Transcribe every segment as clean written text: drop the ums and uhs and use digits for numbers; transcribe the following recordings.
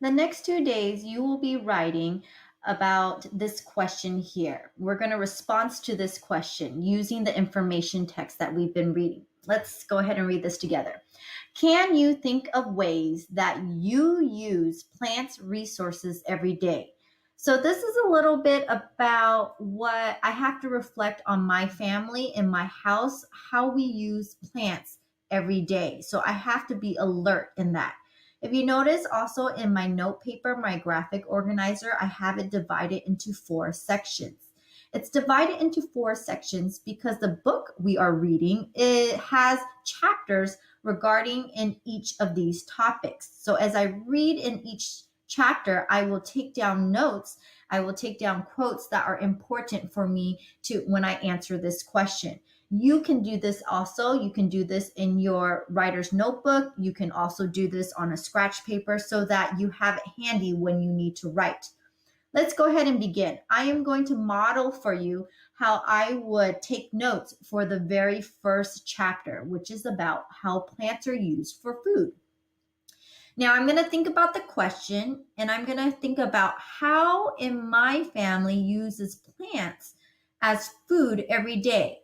The next 2 days, you will be writing about this question here. We're going to respond to this question using the information text that we've been reading. Let's go ahead and read this together. Can you think of ways that you use plants' resources every day? So this is a little bit about what I have to reflect on my family in my house, how we use plants every day. So I have to be alert in that. If you notice also in my note paper, my graphic organizer, I have it divided into 4 sections. It's divided into 4 sections because the book we are reading, it has chapters regarding in each of these topics. So as I read in each chapter, I will take down notes. I will take down quotes that are important for me to when I answer this question. You can do this also. You can do this in your writer's notebook. You can also do this on a scratch paper so that you have it handy when you need to write. Let's go ahead and begin. I am going to model for you how I would take notes for the very first chapter, which is about how plants are used for food. Now I'm going to think about the question and I'm going to think about how in my family uses plants as food every day.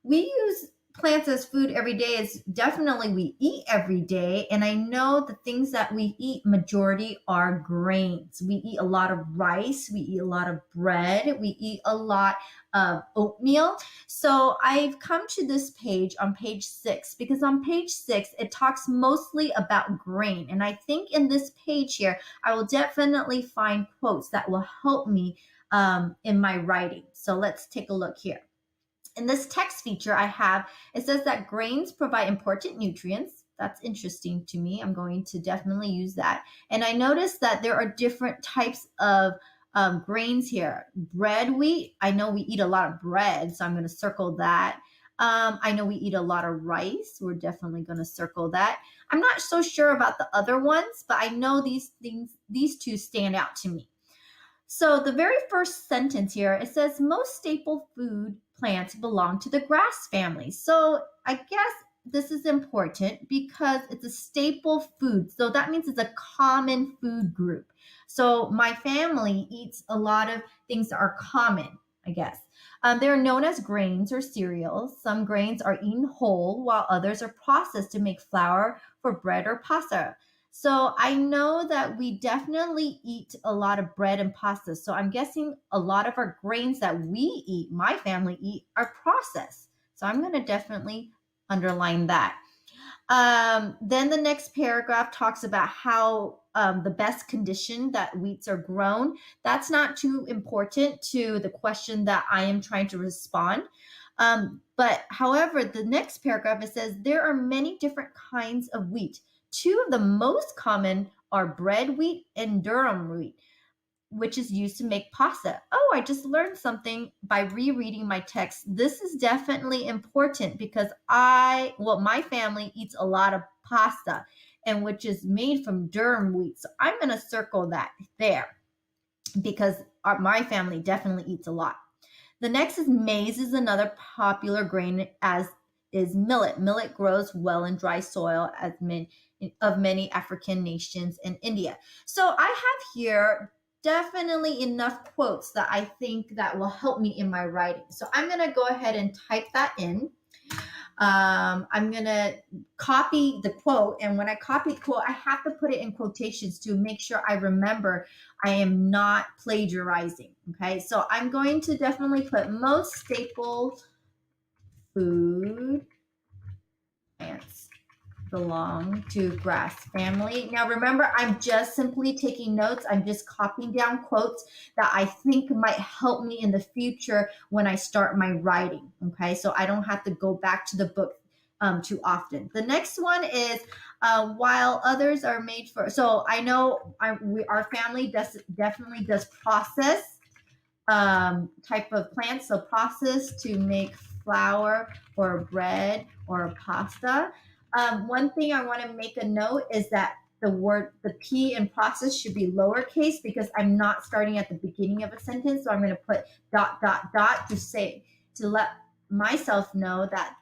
We use plants as food every day is definitely we eat every day. And I know the things that we eat majority are grains. We eat a lot of rice. We eat a lot of bread. We eat a lot of oatmeal. So I've come to this page on page 6 because on page 6, it talks mostly about grain. And I think in this page here, I will definitely find quotes that will help me in my writing. So let's take a look here. In this text feature I have, it says that grains provide important nutrients. That's interesting to me. I'm going to definitely use that. And I noticed that there are different types of grains here. Bread, wheat. I know we eat a lot of bread, so I'm going to circle that. I know we eat a lot of rice. We're definitely going to circle that. I'm not so sure about the other ones, but I know these two stand out to me. So the very first sentence here, it says most staple food plants belong to the grass family. So I guess this is important because it's a staple food. So that means it's a common food group. So my family eats a lot of things that are common, I guess. They're known as grains or cereals. Some grains are eaten whole while others are processed to make flour for bread or pasta. So I know that we definitely eat a lot of bread and pasta. So I'm guessing a lot of our grains that we eat, my family eat, are processed. So I'm going to definitely underline that. Then the next paragraph talks about how the best condition that wheats are grown. That's not too important to the question that I am trying to respond. But however, the next paragraph, it says there are many different kinds of wheat. Two of the most common are bread wheat and durum wheat, which is used to make pasta. Oh, I just learned something by rereading my text. This is definitely important because my family eats a lot of pasta and which is made from durum wheat. So I'm going to circle that there because my family definitely eats a lot. The next is maize is another popular grain as is millet. Millet grows well in dry soil of many African nations and India. So I have here definitely enough quotes that I think that will help me in my writing. So I'm going to go ahead and type that in. I'm going to copy the quote. And when I copy the quote, I have to put it in quotations to make sure I remember I am not plagiarizing. Okay, so I'm going to definitely put most staple food plants belong to grass family. Now remember, I'm just simply taking notes. I'm just copying down quotes that I think might help me in the future when I start my writing. Okay, so I don't have to go back to the book too often. The next one is while others are made for. So I know our family definitely does process type of plants. So process to make flour or bread or pasta. One thing I want to make a note is that the P in process should be lowercase because I'm not starting at the beginning of a sentence. So I'm going to put ... to let myself know that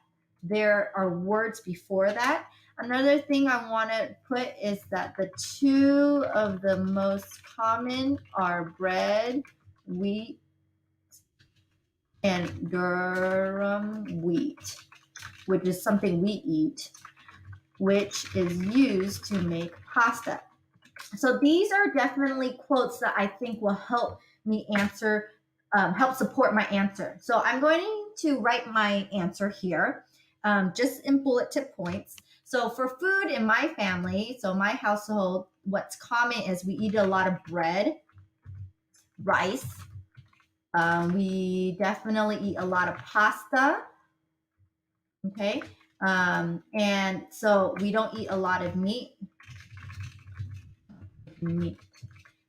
there are words before that. Another thing I want to put is that the two of the most common are bread, wheat, and durum wheat, which is something we eat, which is used to make pasta. So these are definitely quotes that I think will help me answer, help support my answer. So I'm going to write my answer here, just in bullet tip points. So for food in my family, so my household, what's common is we eat a lot of bread, rice. We definitely eat a lot of pasta. Okay. And so we don't eat a lot of meat.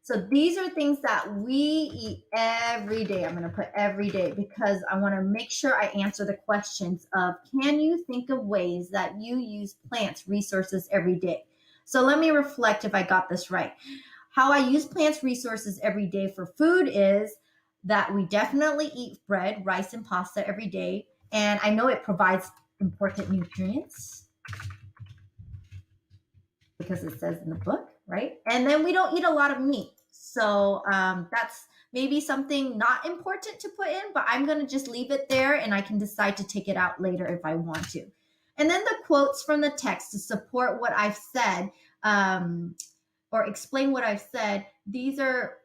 So these are things that we eat every day. I'm going to put every day because I want to make sure I answer the questions of, can you think of ways that you use plants resources every day? So let me reflect if I got this right. How I use plants resources every day for food is that we definitely eat bread, rice, and pasta every day. And I know it provides important nutrients because it says in the book, right? And then we don't eat a lot of meat. So that's maybe something not important to put in, but I'm going to just leave it there and I can decide to take it out later if I want to. And then the quotes from the text to support what I've said or explain what I've said. These are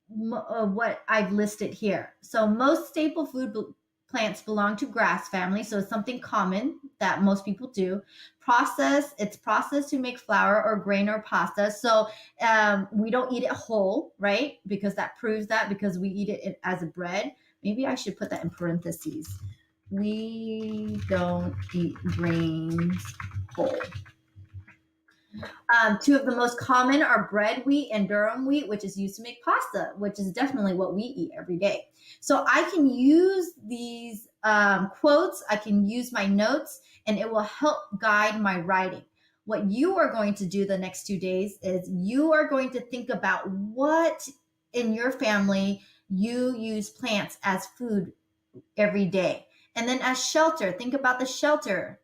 what I've listed here. So most staple food plants belong to grass family, so it's something common that most people do. It's processed to make flour or grain or pasta. So we don't eat it whole, right? Because that proves that because we eat it as a bread. Maybe I should put that in parentheses. We don't eat grains whole. Two of the most common are bread wheat and durum wheat, which is used to make pasta, which is definitely what we eat every day. So I can use these quotes, I can use my notes, and it will help guide my writing. What you are going to do the next 2 days is you are going to think about what in your family you use plants as food every day. And then as shelter, think about the shelter,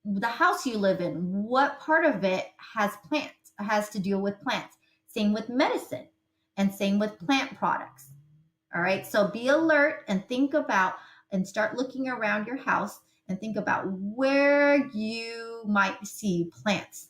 the house you live in, what part of it has to deal with plants. Same with medicine and same with plant products. All right. So be alert and think about and start looking around your house and think about where you might see plants